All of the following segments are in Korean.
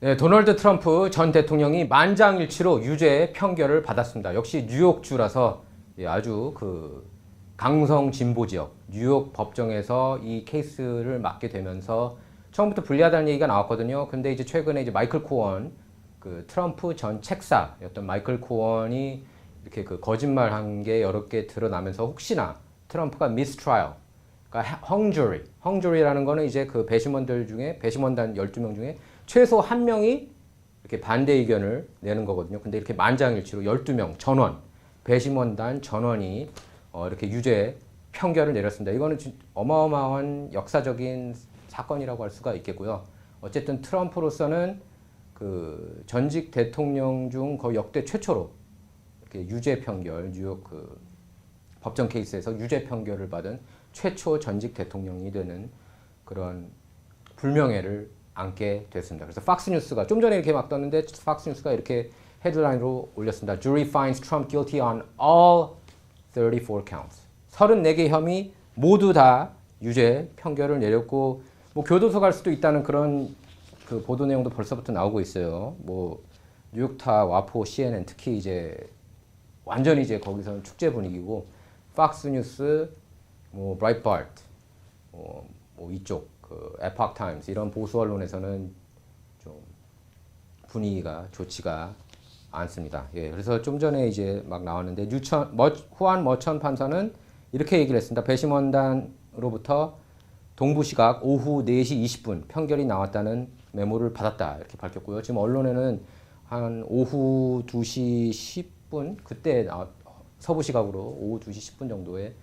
네, 도널드 트럼프 전 대통령이 만장일치로 유죄 판결을 받았습니다. 역시 뉴욕주라서 아주 강성 진보 지역 뉴욕 법정에서 이 케이스를 맡게 되면서 처음부터 불리하다는 얘기가 나왔거든요. 근데 이제 최근에 이제 마이클 코언 트럼프 전 책사였던 마이클 코언이 이렇게 거짓말한 게 여러 개 드러나면서 혹시나 트럼프가 미스트라이얼 그러니까 헝주리라는 거는 이제 배심원들 중에 배심원단 12명 중에 최소 한 명이 이렇게 반대 의견을 내는 거거든요. 근데 이렇게 만장일치로 12명 전원 배심원단 전원이 이렇게 유죄 판결을 내렸습니다. 이거는 어마어마한 역사적인 사건이라고 할 수가 있겠고요. 어쨌든 트럼프로서는 전직 대통령 중 거의 역대 최초로 이렇게 유죄 판결 뉴욕 법정 케이스에서 유죄 판결을 받은 최초 전직 대통령이 되는 그런 불명예를 안게 됐습니다. 그래서 팍스뉴스가 좀 전에 이렇게 막 떴는데 팍스뉴스가 이렇게 헤드라인으로 올렸습니다. Jury finds Trump guilty on all 34 counts. 34개 혐의 모두 다 유죄 판결을 내렸고 뭐 교도소 갈 수도 있다는 그런 보도 내용도 벌써부터 나오고 있어요. 뭐 뉴욕타, 와포, CNN 특히 이제 완전히 이제 거기서는 축제 분위기고 팍스뉴스, 뭐 브라이트바트, 뭐 이쪽 에poch 타임스 이런 보수 언론에서는 좀 분위기가 좋지가 않습니다. 예, 그래서 좀 전에 이제 막 나왔는데 후안 머천 판사는 이렇게 얘기를 했습니다. 배심원단으로부터 동부 시각 오후 4시 20분 판결이 나왔다는 메모를 받았다 이렇게 밝혔고요. 지금 언론에는 한 오후 2시 10분 그때 서부 시각으로 오후 2시 10분 정도에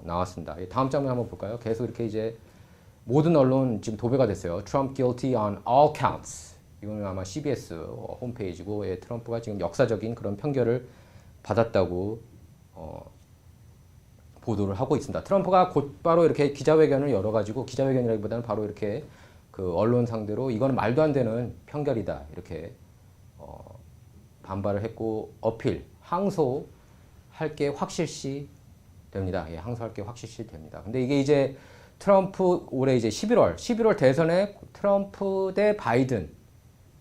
나왔습니다. 다음 장면 한번 볼까요? 계속 이렇게 이제 모든 언론 지금 도배가 됐어요. Trump guilty on all counts. 이거는 아마 CBS 홈페이지고 트럼프가 지금 역사적인 그런 판결을 받았다고 보도를 하고 있습니다. 트럼프가 곧바로 이렇게 기자회견을 열어가지고 기자회견이라기보다는 바로 이렇게 언론 상대로 이거는 말도 안 되는 판결이다 이렇게 반발을 했고 항소할 게 확실시 됩니다. 예, 항소할 게 확실시 됩니다. 근데 이게 이제 트럼프 올해 이제 11월 대선에 트럼프 대 바이든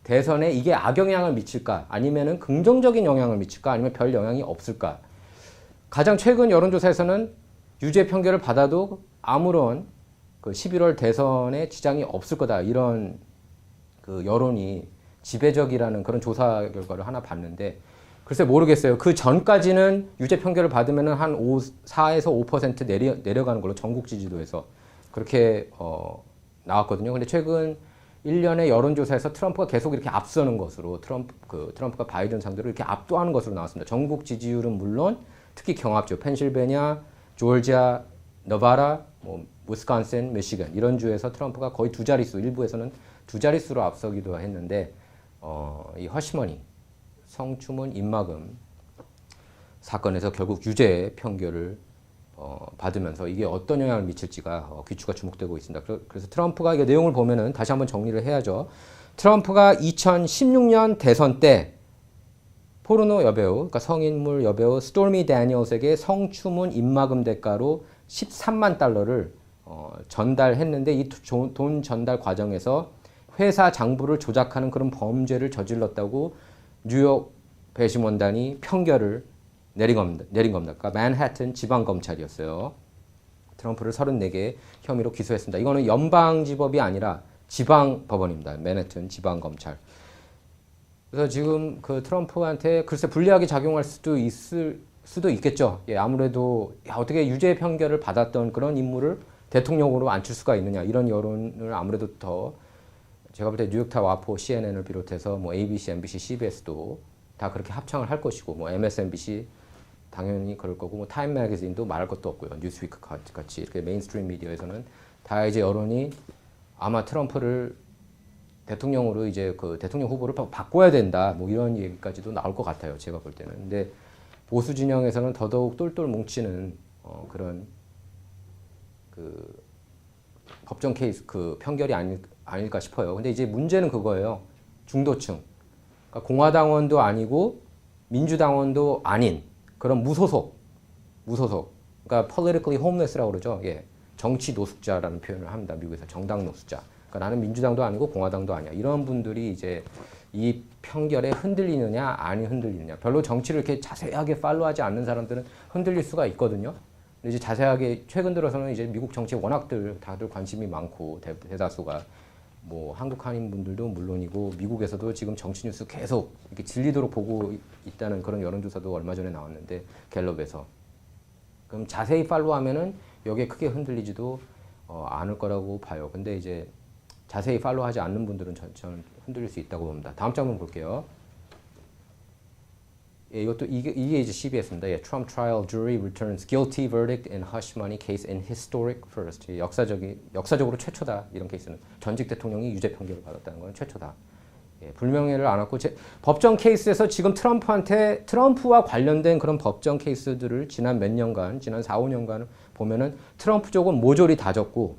대선에 이게 악영향을 미칠까 아니면은 긍정적인 영향을 미칠까 아니면 별 영향이 없을까. 가장 최근 여론조사에서는 유죄 판결을 받아도 아무런 11월 대선에 지장이 없을 거다 이런 여론이 지배적이라는 그런 조사 결과를 하나 봤는데 글쎄 모르겠어요. 그 전까지는 유죄 판결을 받으면은 한 4에서 5% 내려가는 걸로 전국 지지도에서 그렇게 나왔거든요. 근데 최근 1년의 여론조사에서 트럼프가 계속 이렇게 앞서는 것으로 트럼프가 바이든 상대로 이렇게 압도하는 것으로 나왔습니다. 전국 지지율은 물론 특히 경합주 펜실베니아, 조지아, 너바다, 뭐 위스콘신, 미시건 이런 주에서 트럼프가 거의 두 자릿수 일부에서는 두 자릿수로 앞서기도 했는데 이 허시머니 성추문 입막음 사건에서 결국 유죄 판결을 받으면서 이게 어떤 영향을 미칠지가 귀추가 주목되고 있습니다. 그래서 트럼프가 이게 내용을 보면은 다시 한번 정리를 해야죠. 트럼프가 2016년 대선 때 포르노 여배우, 그러니까 성인물 여배우 스토미 데니얼스에게 성추문 입막음 대가로 13만 달러를 전달했는데 이 돈 전달 과정에서 회사 장부를 조작하는 그런 범죄를 저질렀다고 뉴욕 배심원단이 판결을 내린 겁니다. 그러니까 맨해튼 지방검찰이었어요. 트럼프를 34개 혐의로 기소했습니다. 이거는 연방지법이 아니라 지방법원입니다. 맨해튼 지방검찰. 그래서 지금 트럼프한테 글쎄 불리하게 작용할 수도 있겠죠. 예, 아무래도 어떻게 유죄 판결을 받았던 그런 인물을 대통령으로 앉힐 수가 있느냐 이런 여론을 아무래도 더 제가 볼 때 뉴욕타 와포 CNN을 비롯해서 뭐 ABC, MBC, CBS도 다 그렇게 합창을 할 것이고 뭐 MSNBC 당연히 그럴 거고 뭐 타임 매거진도 말할 것도 없고요. 뉴스위크 같이 이렇게 메인스트림 미디어에서는 다 이제 여론이 아마 트럼프를 대통령으로 이제 대통령 후보를 바꿔야 된다 뭐 이런 얘기까지도 나올 것 같아요. 제가 볼 때는. 근데 보수 진영에서는 더더욱 똘똘 뭉치는 그런 법정 케이스 판결이 아닐까 싶어요. 근데 이제 문제는 그거예요. 중도층. 그러니까 공화당원도 아니고 민주당원도 아닌 그런 무소속. 그러니까 politically homeless라고 그러죠. 예. 정치 노숙자라는 표현을 합니다. 미국에서 정당 노숙자. 그러니까 나는 민주당도 아니고 공화당도 아니야. 이런 분들이 이제 이 편결에 흔들리느냐 아니 흔들리느냐. 별로 정치를 이렇게 자세하게 팔로우하지 않는 사람들은 흔들릴 수가 있거든요. 근데 이제 자세하게 최근 들어서는 이제 미국 정치에 워낙들 다들 관심이 많고 대다수가 뭐 한국 한인분들도 물론이고 미국에서도 지금 정치 뉴스 계속 이렇게 질리도록 보고 있다는 그런 여론조사도 얼마 전에 나왔는데 갤럽에서 그럼 자세히 팔로우하면은 여기에 크게 흔들리지도 않을 거라고 봐요. 근데 이제 자세히 팔로우하지 않는 분들은 저는 흔들릴 수 있다고 봅니다. 다음 장면 볼게요. 예, 이것도 이게 이제 CBS입니다. 예, Trump trial jury returns guilty verdict in hush money case in historic first. 역사적으로 최초다. 이런 케이스는 전직 대통령이 유죄 판결을 받았다는 건 최초다. 예, 불명예를 안았고 법정 케이스에서 지금 트럼프와 관련된 그런 법정 케이스들을 지난 몇 년간, 지난 4, 5년간 보면은 트럼프 쪽은 모조리 다 졌고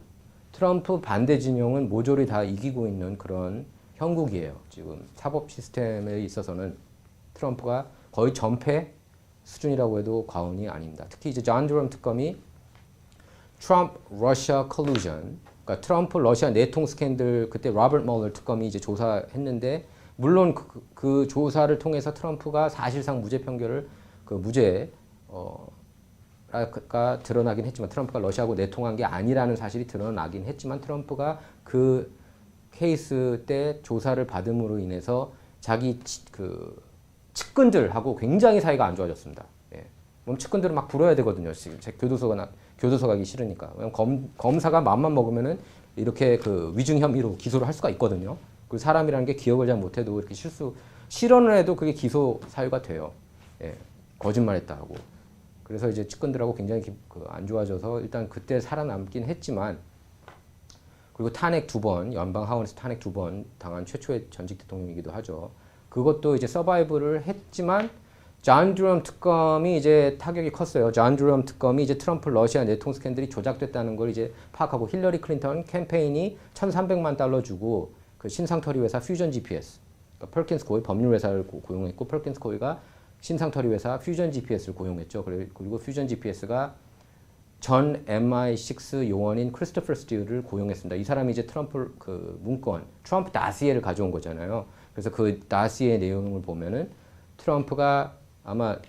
트럼프 반대 진영은 모조리 다 이기고 있는 그런 형국이에요. 지금 사법 시스템에 있어서는 트럼프가 거의 전패 수준이라고 해도 과언이 아닙니다. 특히 이제 존 드럼 특검이 트럼프 러시아 컬루전, 그러니까 트럼프 러시아 내통 스캔들 그때 로버트 멀러 특검이 이제 조사했는데 물론 그 조사를 통해서 트럼프가 사실상 무죄 판결을 가 드러나긴 했지만 트럼프가 러시아하고 내통한 게 아니라는 사실이 드러나긴 했지만 트럼프가 그 케이스 때 조사를 받음으로 인해서 자기 측근들하고 굉장히 사이가 안 좋아졌습니다. 예. 그럼 측근들은 막 불어야 되거든요. 지금 교도소 가기 싫으니까. 검사가 맘만 먹으면은 이렇게 위증 혐의로 기소를 할 수가 있거든요. 그 사람이라는 게 기억을 잘 못해도 이렇게 실언을 해도 그게 기소 사유가 돼요. 예. 거짓말했다 하고. 그래서 이제 측근들하고 굉장히 안 좋아져서 일단 그때 살아남긴 했지만 그리고 탄핵 2번, 연방 하원에서 탄핵 2번 당한 최초의 전직 대통령이기도 하죠. 그것도 이제 서바이브를 했지만 존 드럼 특검이 이제 타격이 컸어요. 존 드럼 특검이 이제 트럼프 러시아 내통 스캔들이 조작됐다는 걸 이제 파악하고 힐러리 클린턴 캠페인이 1,300만 달러 주고 그 신상털이 회사 퓨전 GPS, 그러니까 퍼킨스 코이 법률 회사를 고용했고 퍼킨스 코이가 신상털이 회사 퓨전 GPS를 고용했죠. 그리고 퓨전 GPS가 전 MI6 요원인 크리스토퍼 스틸을 고용했습니다. 이 사람이 이제 트럼프 문건, 트럼프 다시에를 가져온 거잖아요. 그래서 그 다시의 내용을 보면은 트럼프가 아마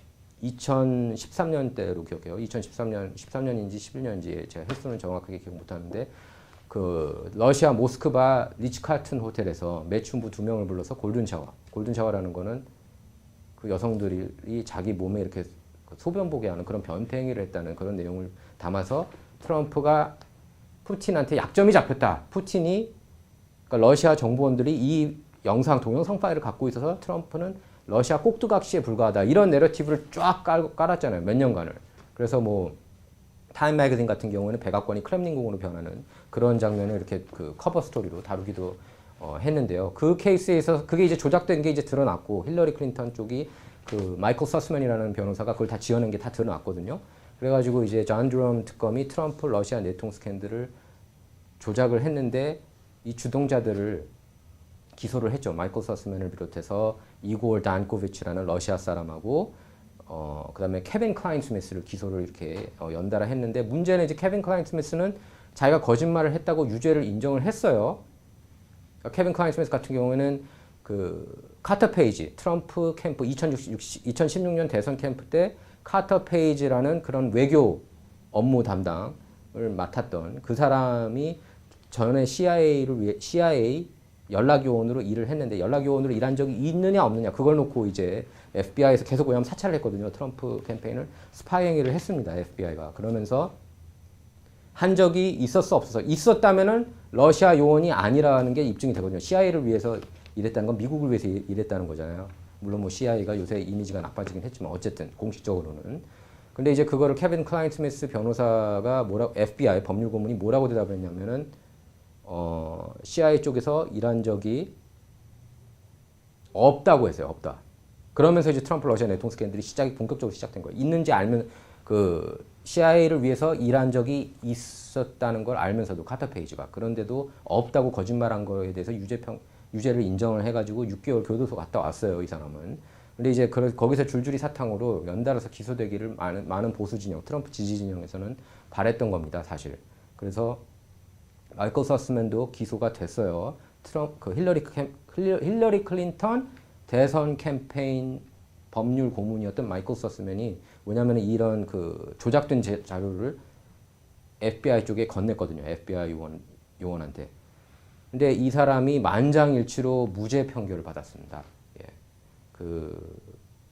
2013년대로 기억해요. 13년인지 11년인지 제가 횟수는 정확하게 기억 못하는데 러시아 모스크바 리츠카르튼 호텔에서 매춘부 2명을 불러서 골든샤워라는 거는 그 여성들이 자기 몸에 이렇게 소변 보게 하는 그런 변태 행위를 했다는 그런 내용을 담아서 트럼프가 푸틴한테 약점이 잡혔다. 푸틴이 그러니까 러시아 정보원들이 이 동영상 파일을 갖고 있어서 트럼프는 러시아 꼭두각시에 불과하다. 이런 내러티브를 쫙 깔았잖아요. 몇 년간을. 그래서 뭐 타임 매거진 같은 경우에는 백악관이 크렘린궁으로 변하는 그런 장면을 이렇게 커버 스토리로 다루기도 했는데요. 그 케이스에 있어서 그게 이제 조작된 게 이제 드러났고 힐러리 클린턴 쪽이 마이클 서스맨이라는 변호사가 그걸 다 지어낸 게 다 드러났거든요. 그래가지고 이제 존 드럼 특검이 트럼프 러시아 내통 스캔들을 조작을 했는데 이 주동자들을 기소를 했죠. 마이클 서스맨을 비롯해서 이고르 단코비치라는 러시아 사람하고 그다음에 케빈 클라인 스미스를 기소를 이렇게 연달아 했는데 문제는 이제 케빈 클라인 스미스는 자기가 거짓말을 했다고 유죄를 인정을 했어요. 그러니까 케빈 클라인 스미스 같은 경우에는 카터 페이지, 트럼프 캠프 2016년 대선 캠프 때 카터 페이지라는 그런 외교 업무 담당을 맡았던 그 사람이 전에 CIA 연락요원으로 일을 했는데 연락요원으로 일한 적이 있느냐 없느냐 그걸 놓고 이제 FBI에서 계속 왜냐면 사찰을 했거든요. 트럼프 캠페인을 스파이 행위를 했습니다. FBI가. 그러면서 한 적이 있었어 없어서 있었다면은 러시아 요원이 아니라는 게 입증이 되거든요. CIA를 위해서 일했다는 건 미국을 위해서 일했다는 거잖아요. 물론 뭐 CIA가 요새 이미지가 나빠지긴 했지만 어쨌든 공식적으로는. 근데 이제 그거를 케빈 클라인 스미스 변호사가 FBI 법률 고문이 뭐라고 대답을 했냐면은 CIA 쪽에서 일한 적이 없다고 했어요. 없다. 그러면서 이제 트럼프 러시아 내통 스캔들이 본격적으로 시작된 거예요. 있는지 알면 CIA를 위해서 일한 적이 있었다는 걸 알면서도 카터 페이지가 그런데도 없다고 거짓말한 거에 대해서 유죄를 인정을 해가지고 6개월 교도소 갔다 왔어요. 이 사람은. 근데 이제 거기서 줄줄이 사탕으로 연달아서 기소되기를 많은 보수 진영, 트럼프 지지 진영에서는 바랬던 겁니다. 사실. 그래서 마이클 서스맨도 기소가 됐어요. 힐러리 클린턴 대선 캠페인 법률 고문이었던 마이클 서스맨이 뭐냐면 이런 그 조작된 자료를 FBI 쪽에 건넸거든요. FBI 요원한테. 근데 이 사람이 만장일치로 무죄 판결을 받았습니다. 예. 그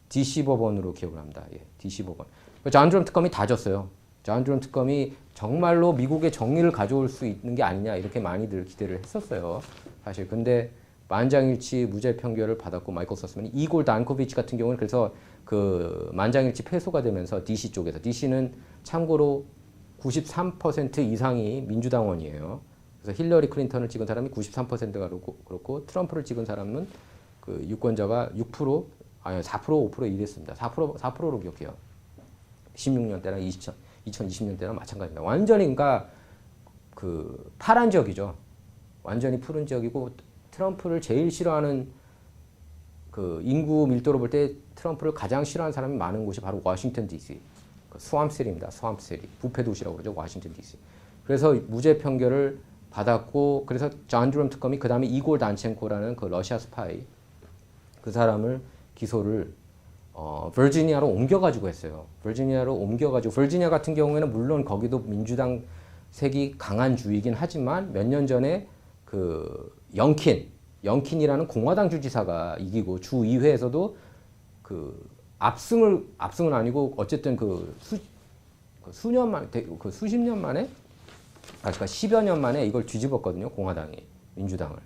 DC 법원으로 기억을 합니다. 예. DC 법원. 존 드럼 특검이 다 졌어요. 존 드럼 특검이 정말로 미국의 정의를 가져올 수 있는 게 아니냐 이렇게 많이들 기대를 했었어요. 사실 근데 만장일치 무죄 판결을 받았고 마이클 서스맨이 이골 단코비치 같은 경우는 그래서 그 만장일치 패소가 되면서 DC 쪽에서 DC는 참고로 93% 이상이 민주당원이에요. 그래서 힐러리 클린턴을 찍은 사람이 93%가 그렇고 트럼프를 찍은 사람은 그 유권자가 6% 아니 4% 5% 이랬습니다. 4%로 기억해요. 16년 때랑 2020년 때랑 마찬가지입니다. 완전히 그러니까 그 파란 지역이죠. 완전히 푸른 지역이고 트럼프를 제일 싫어하는 그 인구 밀도로 볼 때 트럼프를 가장 싫어하는 사람이 많은 곳이 바로 워싱턴 DC. 스왑시티입니다. 스왑시티. 부패 도시라고 그러죠. 워싱턴 DC. 그래서 무죄 판결을 받았고 그래서 존 드럼 특검이 그다음에 이골 단첸코라는 그 러시아 스파이 그 사람을 기소를 버지니아로 옮겨가지고 했어요. 버지니아로 옮겨가지고 버지니아 같은 경우에는 물론 거기도 민주당 색이 강한 주이긴 하지만 몇 년 전에 그 영킨이라는 공화당 주지사가 이기고 주의회에서도 그 압승은 아니고 어쨌든 수십 년 만에 그러니까 10여 년 만에 이걸 뒤집었거든요. 공화당이 민주당을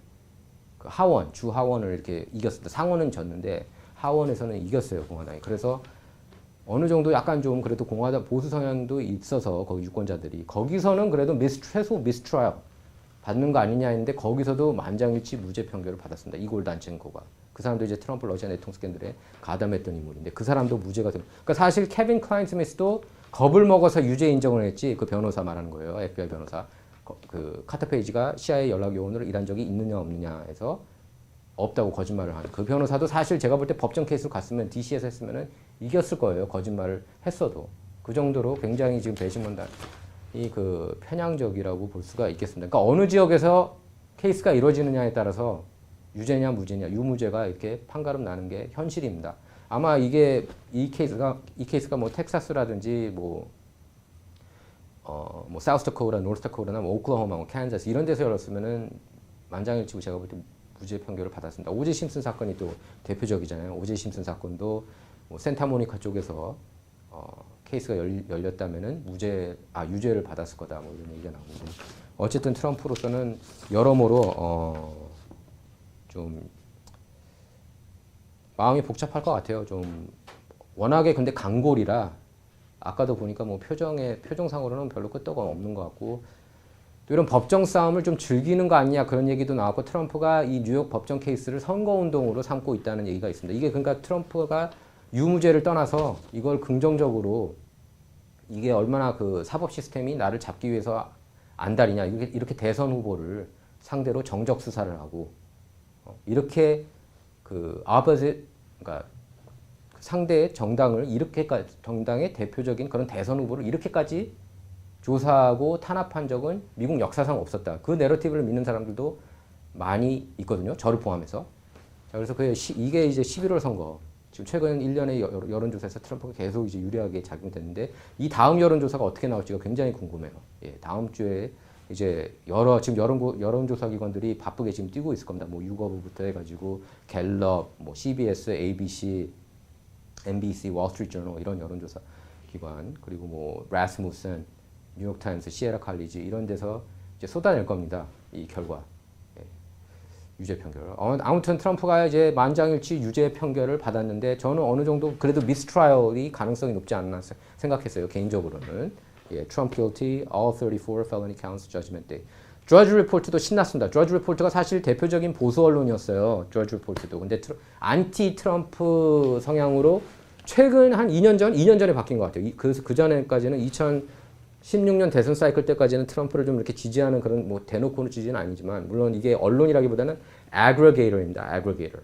그 주 하원을 이렇게 이겼습니다. 상원은 졌는데 하원에서는 이겼어요. 공화당이. 그래서 어느 정도 약간 좀 그래도 공화당 보수 성향도 있어서 거기 유권자들이 거기서는 그래도 최소 미스트라이얼 받는 거 아니냐 했는데 거기서도 만장일치 무죄 판결을 받았습니다. 이골 단첸코가. 그 사람도 이제 트럼프 러시아 내통 스캔들에 가담했던 인물인데 그 사람도 무죄가 됩니다. 그러니까 사실 케빈 클라인 스미스도 겁을 먹어서 유죄 인정을 했지 그 변호사 말하는 거예요. FBI 변호사. 그 카터 페이지가 CIA 연락 요원으로 일한 적이 있느냐 없느냐 해서 없다고 거짓말을 하는 그 변호사도 사실 제가 볼 때 법정 케이스로 갔으면 DC에서 했으면은 이겼을 거예요. 거짓말을 했어도. 그 정도로 굉장히 지금 배심원단 그 편향적이라고 볼 수가 있겠습니다. 그러니까 어느 지역에서 케이스가 이루어지느냐에 따라서 유죄냐 무죄냐 유무죄가 이렇게 판가름 나는 게 현실입니다. 아마 이 케이스가 뭐 텍사스라든지 뭐 사우스다코타, 노스다코타나 뭐 오클라호마, 뭐 캔자스 이런 데서 열었으면은 만장일치고 제가 볼 때 무죄 판결을 받았습니다. 오제 심슨 사건이 또 대표적이잖아요. 오제 심슨 사건도 뭐 센타모니카 쪽에서 케이스가 열렸다면은 유죄를 받았을 거다 뭐 이런 얘기가 나오는데 어쨌든 트럼프로서는 여러모로 좀 마음이 복잡할 것 같아요. 좀 워낙에 근데 강골이라 아까도 보니까 뭐 표정상으로는 별로 끄떡 없는 것 같고 또 이런 법정 싸움을 좀 즐기는 거 아니냐 그런 얘기도 나왔고 트럼프가 이 뉴욕 법정 케이스를 선거운동으로 삼고 있다는 얘기가 있습니다. 이게 그러니까 트럼프가 유무죄를 떠나서 이걸 긍정적으로 이게 얼마나 그 사법 시스템이 나를 잡기 위해서 안달이냐 이렇게 대선 후보를 상대로 정적 수사를 하고 이렇게 그러니까 상대의 정당의 대표적인 그런 대선 후보를 이렇게까지 조사하고 탄압한 적은 미국 역사상 없었다. 그 내러티브를 믿는 사람들도 많이 있거든요. 저를 포함해서. 자, 그래서 이게 이제 11월 선거. 지금 최근 1년의 여론조사에서 트럼프가 계속 이제 유리하게 작용됐는데 이 다음 여론조사가 어떻게 나올지가 굉장히 궁금해요. 예, 다음 주에 이제 지금 여론조사 기관들이 바쁘게 지금 뛰고 있을 겁니다. 뭐 유거브부터 해가지고 갤럽, 뭐 CBS, ABC, NBC, 월스트리트저널 이런 여론조사 기관 그리고 뭐 라스무슨, 뉴욕타임스, 시에라 칼리지 이런 데서 이제 쏟아낼 겁니다. 이 결과. 유죄 판결. 아무튼 트럼프가 이제 만장일치 유죄 판결을 받았는데 저는 어느 정도 그래도 미스트라이얼이 가능성이 높지 않나 생각했어요. 개인적으로는. 예, Trump guilty, all 34 felony counts, judgment day. 조지 리포트도 신났습니다. 조지 리포트가 사실 대표적인 보수 언론이었어요. 조지 리포트도. 근데 안티 트럼프 성향으로 최근 한 2년 전에 바뀐 것 같아요. 그 전에까지는 2016년 대선 사이클 때까지는 트럼프를 좀 이렇게 지지하는 그런 뭐 대놓고는 지지는 아니지만 물론 이게 언론이라기보다는 aggregator입니다. aggregator.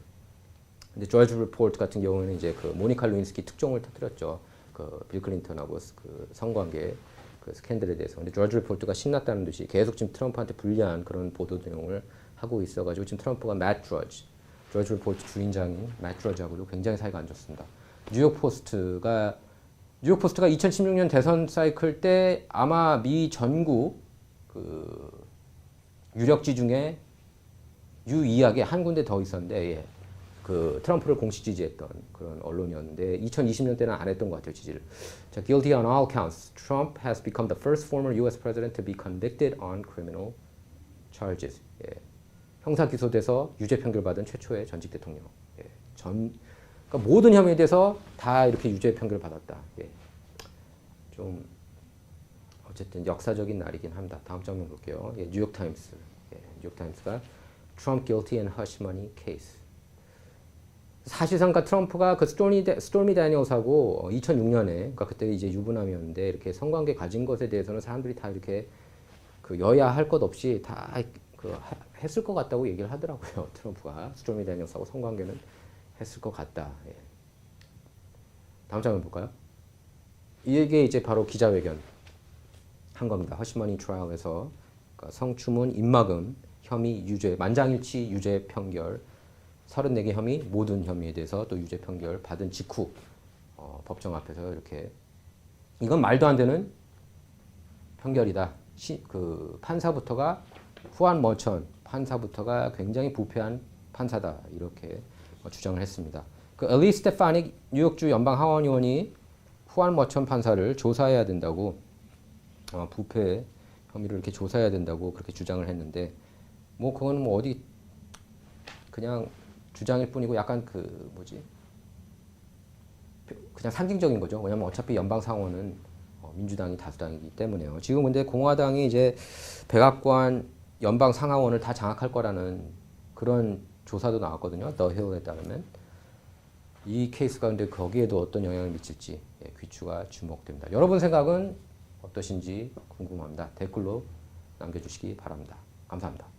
근데 조지 리포트 같은 경우는 이제 그 모니카 루인스키 특종을 터뜨렸죠. 그 빌 클린턴하고 그 성관계 그 스캔들에 대해서. 근데 조지 리포트가 신났다는 듯이 계속 지금 트럼프한테 불리한 그런 보도 내용을 하고 있어가지고 지금 트럼프가 맷 드러지, 조지 리포트 주인장인 맷 드러지하고도 굉장히 사이가 안 좋습니다. 뉴욕 포스트가 2016년 대선 사이클 때 아마 미 전국 그 유력지 중에 유이하게 한 군데 더 있었는데 예. 그 트럼프를 공식 지지했던 그런 언론이었는데 2020년 때는 안 했던 것 같아요, 지지를. 자, guilty on all counts. Trump has become the first former U.S. president to be convicted on criminal charges. 예. 형사 기소돼서 유죄 판결 받은 최초의 전직 대통령. 예. 그러니까 모든 혐의에 대해서 다 이렇게 유죄 판결을 받았다. 예. 좀 어쨌든 역사적인 날이긴 합니다. 다음 장면 볼게요. 예, 뉴욕 타임스. 예, 뉴욕 타임스가 Trump guilty and hush money case. 사실상 트럼프가 그 스토미 다니엘스하고 2006년에 그러니까 그때 이제 유부남이었는데 이렇게 성관계 가진 것에 대해서는 사람들이 다 이렇게 그 여야 할 것 없이 다 그 했을 것 같다고 얘기를 하더라고요. 트럼프가 스토미 다니엘스하고 성관계는 했을 것 같다. 예. 다음 장면 볼까요? 이게 이제 바로 기자회견 한 겁니다. 허시머니 트라이얼에서 그러니까 성추문, 입막음, 혐의 유죄, 만장일치 유죄 판결 34개 혐의, 모든 혐의에 대해서 또 유죄 판결 받은 직후 법정 앞에서 이렇게 이건 말도 안 되는 판결이다. 그 판사부터가 후안 머천 판사부터가 굉장히 부패한 판사다. 이렇게 주장을 했습니다. 그 엘리 스테파닉 뉴욕주 연방 하원의원이 후안 머천 판사를 조사해야 된다고 부패 혐의를 이렇게 조사해야 된다고 그렇게 주장을 했는데 뭐 그거는 뭐 어디 그냥 주장일 뿐이고 약간 그 뭐지 그냥 상징적인 거죠. 왜냐면 어차피 연방 상원은 민주당이 다수당이기 때문에요. 지금 근데 공화당이 이제 백악관 연방 상하원을 다 장악할 거라는 그런 조사도 나왔거든요. 더 힐에 따르면 이 케이스가 근데 거기에도 어떤 영향을 미칠지 귀추가 주목됩니다. 여러분 생각은 어떠신지 궁금합니다. 댓글로 남겨주시기 바랍니다. 감사합니다.